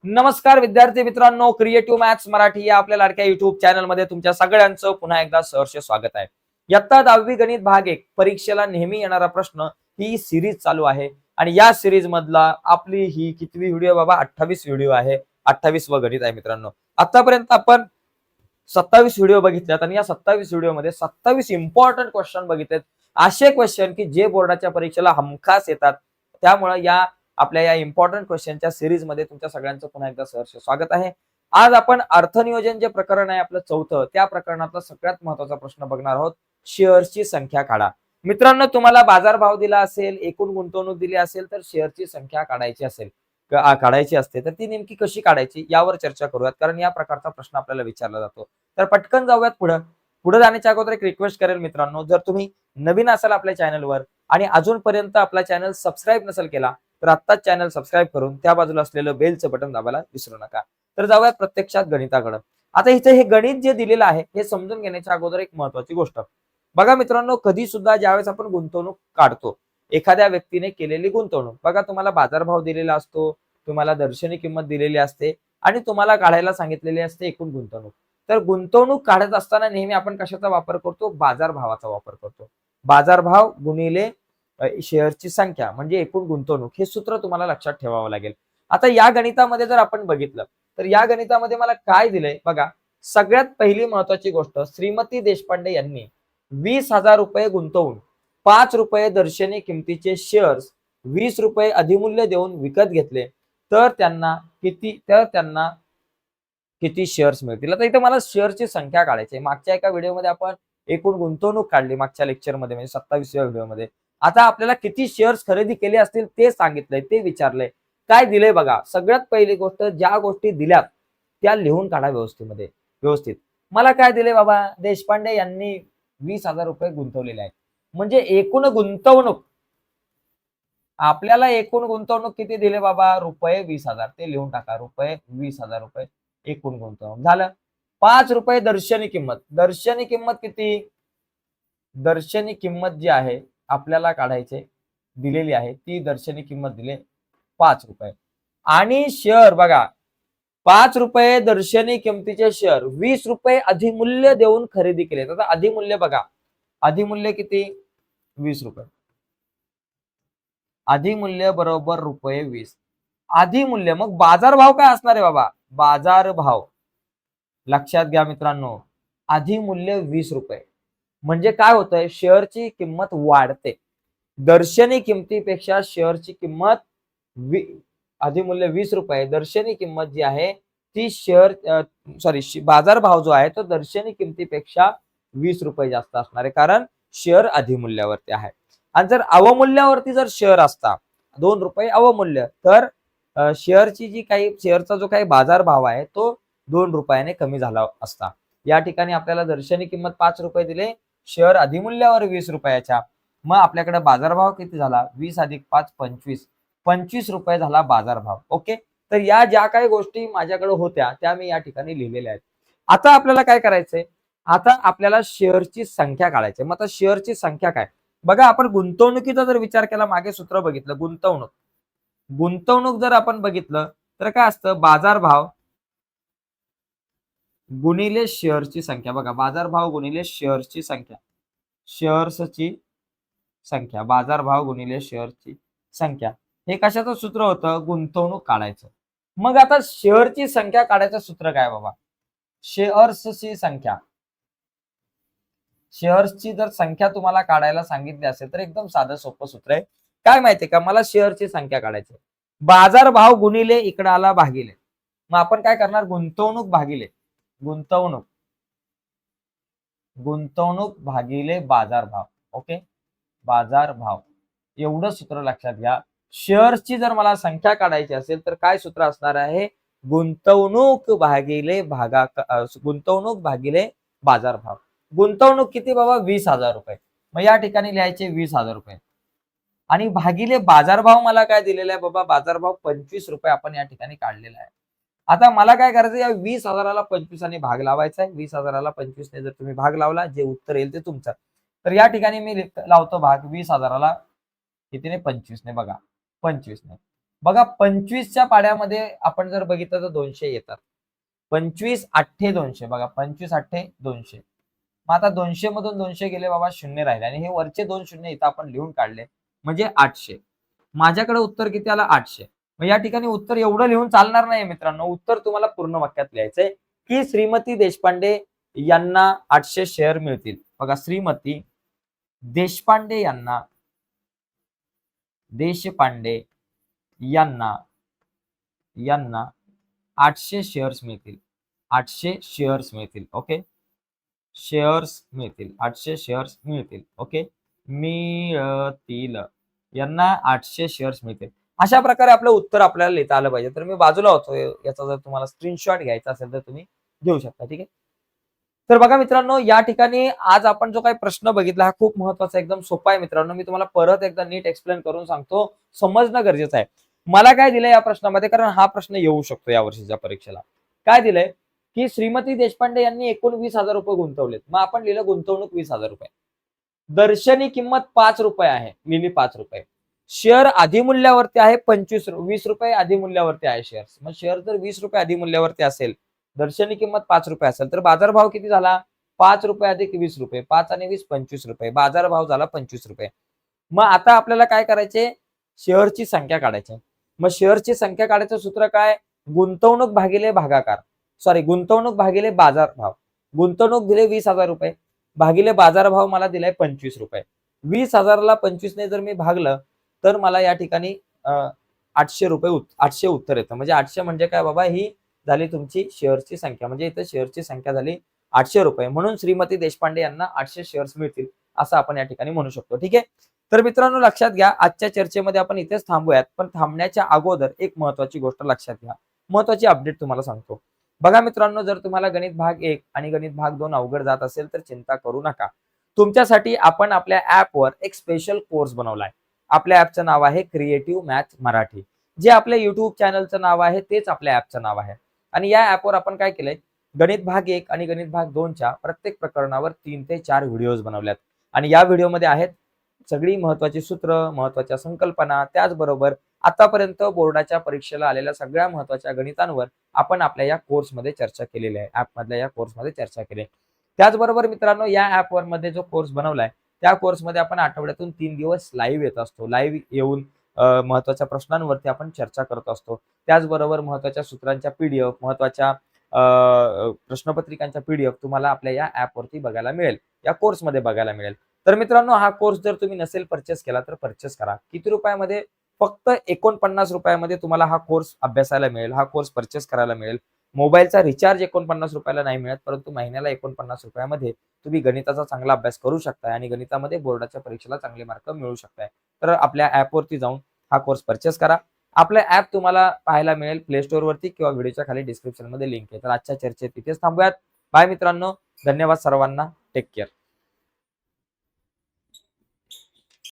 नमस्कार विद्यार्थी मित्रांनो, क्रिएटिव्ह मॅथ्स मराठी या आपल्या लाडक्या युट्यूब चॅनलमध्ये तुमच्या सगळ्यांचं पुन्हा एकदा सहर्ष स्वागत आहे. इयत्ता 10वी गणित भाग 1 परीक्षेला नेहमी येणारा प्रश्न ही सिरीज चालू आहे आणि या सिरीज मधला आपली ही कितवी व्हिडिओ बाबा 28 व्हिडिओ आहे. 28व गणित आहे मित्रांनो. आतापर्यंत आपण 27 व्हिडिओ बघितल्यात आणि या 27 व्हिडिओ मध्ये 27 इम्पॉर्टंट क्वेश्चन बघितलेत. असे क्वेश्चन की जे बोर्डाच्या परीक्षेला हमखास येतात. त्यामुळे या आपल्या या इम्पॉर्टंट क्वेश्चनच्या सिरीज मध्ये तुमच्या सगळ्यांचं पुन्हा एकदा सहर्ष स्वागत आहे. आज आपण अर्थनियोजन जे प्रकरण आहे आपलं चौथं, त्या प्रकरणातला सगळ्यात महत्त्वाचा प्रश्न बघणार आहोत. शेअर्सची संख्या काढा. मित्रांनो, तुम्हाला बाजारभाव दिला असेल, एकूण गुंतवणूक दिली असेल, तर शेअरची संख्या काढायची असेल काढायची असते तर ती नेमकी कशी काढायची यावर चर्चा करूयात, कारण या प्रकारचा प्रश्न आपल्याला विचारला जातो. तर पटकन जाऊयात पुढे जाण्याच्या अगोदर एक रिक्वेस्ट करेल मित्रांनो, जर तुम्ही नवीन असाल आपल्या चॅनलवर आणि अजूनपर्यंत आपला चॅनल सबस्क्राईब नसेल केला तर आत्ताच चॅनल सबस्क्राईब करून त्या बाजूला असलेलं बेलचं बटन दाबायला विसरू नका. तर जाऊयात प्रत्यक्षात गणिताकडे. आता इथे हे गणित जे दिलेलं आहे हे समजून घेण्याच्या अगोदर एक महत्वाची गोष्ट बघा मित्रांनो, कधी सुद्धा ज्यावेळेस आपण गुंतवणूक काढतो, एखाद्या व्यक्तीने केलेली गुंतवणूक बघा, तुम्हाला बाजारभाव दिलेला असतो, तुम्हाला दर्शनी किंमत दिलेली असते आणि तुम्हाला काढायला सांगितलेली असते एकूण गुंतवणूक. तर गुंतवणूक काढत असताना नेहमी आपण कशाचा वापर करतो? बाजारभावाचा वापर करतो. बाजारभाव गुणिले शेअरची संख्या म्हणजे एकूण गुंतवणूक, हे सूत्र तुम्हाला लक्षात ठेवावं लागेल. आता या गणितामध्ये जर आपण बघितलं तर या गणितामध्ये मला काय दिलंय बघा. सगळ्यात पहिली महत्वाची गोष्ट, श्रीमती देशपांडे यांनी 20,000 रुपये गुंतवून 5 रुपये दर्शनी किमतीचे शेअर्स 20 रुपये अधिमूल्य देऊन विकत घेतले तर त्यांना किती शेअर्स मिळतील. आता इथे मला शेअरची संख्या काढायची आहे. मागच्या एका व्हिडिओमध्ये आपण एकूण गुंतवणूक काढली, मागच्या लेक्चरमध्ये म्हणजे 27व्या व्हिडिओमध्ये. आता आपल्याला किती शेअर्स खरेदी केले असतील ते सांगितलंय, ते विचारलंय. काय दिलंय बघा. सगळ्यात पहिली गोष्ट, ज्या गोष्टी दिल्यात त्या लिहून काढा व्यवस्थित. मला काय दिले बाबा, देशपांडे यांनी 20,000 रुपये गुंतवलेले आहेत म्हणजे एकूण गुंतवणूक, आपल्याला एकूण गुंतवणूक किती दिले बाबा? रुपये 20,000. ते लिहून टाका, रुपये 20,000 रुपये एकूण गुंतवणूक झालं. 5 रुपये दर्शनी किंमत किती? दर्शनी किंमत जी आहे आपल्याला काढायचे दिलेली आहे, ती दर्शनी किंमत दिले 5 रुपये. आणि शेअर बघा, 5 रुपये दर्शनी किमतीचे शेअर 20 रुपये अधिमूल्य देऊन खरेदी केले. आता अधिमूल्य बघा, अधिमूल्य किती? 20 रुपये. अधिमूल्य बरोबर रुपये 20. अधिमूल्य, मग बाजारभाव काय असणार आहे बाबा? बाजारभाव लक्षात घ्या मित्रांनो, अधिमूल्य 20 रुपये म्हणजे काय होतंय? शेअरची किंमत वाढते. दर्शनी किमतीपेक्षा शेअरची किंमत अधिमूल्य 20 रुपये, दर्शनी किंमत जी आहे ती बाजारभाव जो आहे तो दर्शनी किमतीपेक्षा 20 रुपये जास्त असणार आहे, कारण शेअर अधिमूल्यावरती आहे. आणि जर अवमूल्यावरती जर शेअर असता 2 रुपये अवमूल्य, तर शेअरचा जो काही बाजारभाव आहे तो 2 रुपयाने कमी झाला असता. या ठिकाणी आपल्याला दर्शनी किंमत 5 रुपये दिले, शेअर अधिमूल्यावर 20 रुपयाच्या. मग आपल्याकडे बाजारभाव किती झाला? 20 अधिक 5 25. 25 रुपये झाला बाजारभाव. ओके, तर या ज्या काही गोष्टी माझ्याकडे होत्या त्या मी या ठिकाणी लिहिलेल्या आहेत. आता आपल्याला काय करायचंय? आता आपल्याला शेअरची संख्या काढायची. मग आता शेअरची संख्या काय बघा, आपण गुंतवणुकीचा जर विचार केला, मागे सूत्र बघितलं, गुंतवणूक जर आपण बघितलं तर काय असतं? बाजारभाव गुणिले शेअर्सची संख्या. बघा, बाजारभाव गुणिले शेअर्सची संख्या, बाजारभाव गुणिले शेअर्सची संख्या. हे कशाचं सूत्र होतं? गुंतवणूक काढायचं. मग आता शेअरची संख्या काढायचं सूत्र काय बाबा? शेअर्सची जर संख्या तुम्हाला काढायला सांगितली असेल तर एकदम साधं सोपं सूत्र आहे. काय माहितीये का? मला शेअरची संख्या काढायची. बाजारभाव गुणिले इकडे आला भागिले. मग आपण काय करणार? गुंतवणूक भागिले बाजारभाव. ओके, बाजारभाव एवढं सूत्र लक्षात घ्या. शेअर्सची जर मला संख्या काढायची असेल तर काय सूत्र असणार आहे? गुंतवणूक भागिले बाजारभाव. गुंतवणूक किती बाबा? 20,000 रुपये. मग या ठिकाणी लिहायचे 20,000 रुपये आणि भागिले बाजारभाव मला काय दिलेला आहे बाबा? बाजारभाव 25 रुपये आपण या ठिकाणी काढलेला आहे. आता मला काय करायचं? या 20,000ला 25 भाग लावायचा आहे. 20,000ला 25 जर तुम्ही भाग लावला, जे उत्तर येईल ते तुमचं. तर या ठिकाणी मी लावतो भाग 20,000ला कितीने? 25 बघा, 25 बघा 25च्या पाड्यामध्ये आपण जर बघितलं तर 200 येतात. 25 8 200 बघा 25 8 200. मग आता 200 मधून 200 गेले बाबा, शून्य राहिले आणि हे वरचे 2 शून्य इथं आपण लिहून काढले म्हणजे 800. माझ्याकडे उत्तर किती आलं? 800. मग या ठिकाणी उत्तर एवढं लिहून चालणार नाही मित्रांनो. उत्तर तुम्हाला पूर्ण वाक्यात लिहायचंय की श्रीमती देशपांडे यांना 800 शेअर मिळतील. बघा श्रीमती देशपांडे यांना 800 शेअर्स मिळतील. 800 शेअर्स मिळतील. ओके. शेअर्स मिळतील. 800 शेअर्स मिळतील. ओके. मिळतील. यांना 800 शेअर्स मिळतील. अशा प्रकारे आपलं उत्तर आपल्याला लिहिता आलं पाहिजे. तर मी बाजूला होतो. याचा जर तुम्हाला स्क्रीनशॉट घ्यायचा असेल तर तुम्ही घेऊ शकता. ठीक आहे. तर बघा मित्रांनो, या ठिकाणी आज आपण जो काही प्रश्न बघितला हा खूप महत्वाचा, एकदम सोपा आहे मित्रांनो. मी तुम्हाला परत एकदा नीट एक्सप्लेन करून सांगतो. समजणं गरजेचं आहे. मला काय दिलंय या प्रश्नामध्ये, कारण हा प्रश्न येऊ शकतो या वर्षीच्या परीक्षेला. काय दिलंय की श्रीमती देशपांडे यांनी एकूण 20,000 रुपये गुंतवलेत. मग आपण लिहिलं गुंतवणूक 20,000 रुपये. दर्शनी किंमत 5 रुपये आहे. लिहिली 5 रुपये. शेअर अधिमूल्यावरती आहे 20 रुपये अधिमूल्यावरती आहे शेअर्स. मग शेअर जर 20 रुपये अधिमूल्यावरती असेल, दर्शनी किंमत 5 रुपये असेल, तर बाजारभाव किती झाला? 5 रुपये अधिक 20 रुपये. 5 आणि 20 25 रुपये. बाजारभाव झाला 25 रुपये. मग आता आपल्याला काय करायचे? शेअरची संख्या काढायची. मग शेअरची संख्या काढायचं सूत्र काय? गुंतवणूक भागिले भागाकार. गुंतवणूक भागिले बाजारभाव. गुंतवणूक दिले 20,000 रुपये भागिले बाजारभाव मला दिलाय 25 रुपये. 20,000ला 25 ने जर मी भागलं तर मला या ठिकाणी 800 रुपये 800 उत्तर येतं. म्हणजे 800 म्हणजे काय बाबा? ही झाली तुमची शेअर्सची संख्या. म्हणजे इथं शेअर्सची संख्या झाली 800 रुपये. म्हणून श्रीमती देशपांडे यांना 800 शेअर्स मिळतील असं आपण या ठिकाणी म्हणू शकतो. ठीक आहे. तर मित्रांनो लक्षात घ्या, आजच्या चर्चेमध्ये आपण इथेच थांबूयात. पण थांबण्याच्या अगोदर एक महत्वाची गोष्ट लक्षात घ्या. महत्वाची अपडेट तुम्हाला सांगतो. बघा मित्रांनो, जर तुम्हाला गणित भाग 1 आणि गणित भाग 2 अवघड जात असेल तर चिंता करू नका. तुमच्यासाठी आपण आपल्या ऍपवर एक स्पेशल कोर्स बनवलाय. आपल्या ऍपचं नाव आहे क्रिएटिव्ह मॅथ मराठी. जे आपल्या युट्यूब चॅनलचं नाव आहे तेच आपल्या ऍपचं नाव आहे. आणि या ऍपवर आपण काय केलंय? गणित भाग 1 आणि गणित भाग 2च्या प्रत्येक प्रकरणावर 3 ते 4 व्हिडिओज बनवल्यात. आणि या व्हिडिओमध्ये आहेत सगळी महत्वाची सूत्र, महत्वाच्या संकल्पना, त्याचबरोबर आतापर्यंत बोर्डाच्या परीक्षेला आलेल्या सगळ्या महत्वाच्या गणितांवर आपण आपल्या या कोर्समध्ये चर्चा केलेली आहे. ऍपमधल्या या कोर्समध्ये चर्चा केली. त्याचबरोबर मित्रांनो, या ऍपवर मध्ये जो कोर्स बनवलाय त्या कोर्समध्ये आपण आठवड्यातून 3 दिवस लाईव्ह येत असतो. लाईव्ह येऊन महत्वाच्या प्रश्नांवरती आपण चर्चा करत असतो. त्याचबरोबर महत्वाच्या सूत्रांच्या पीडीएफ, महत्वाच्या प्रश्नपत्रिकांच्या पीडीएफ तुम्हाला आपल्या या ऍपवरती बघायला मिळेल, या कोर्समध्ये बघायला मिळेल. तर मित्रांनो, हा कोर्स जर तुम्ही नसेल परचेस केला तर परचेस करा. किती रुपयामध्ये? फक्त 49 रुपयामध्ये तुम्हाला हा कोर्स अभ्यासायला मिळेल, हा कोर्स परचेस करायला मिळेल. मोबाईलचा रिचार्ज 49 रुपयाला नाही मिळत, परंतु महिन्याला 49 रुपयामध्ये तुम्ही गणिताचा चांगला अभ्यास करू शकताय आणि गणितामध्ये बोर्डाच्या परीक्षेला चांगले मार्क मिळवू शकताय. तर आपल्या ऍपवरती जाऊन हा कोर्स परचेस करा. आपलं ऍप तुम्हाला पाहायला मिळेल प्ले स्टोअर वरती किंवा व्हिडिओच्या खाली डिस्क्रिप्शन मध्ये लिंक आहे. तर आजच्या चर्चेत तिथेच थांबूयात. बाय मित्रांनो, धन्यवाद सर्वांना. Take care.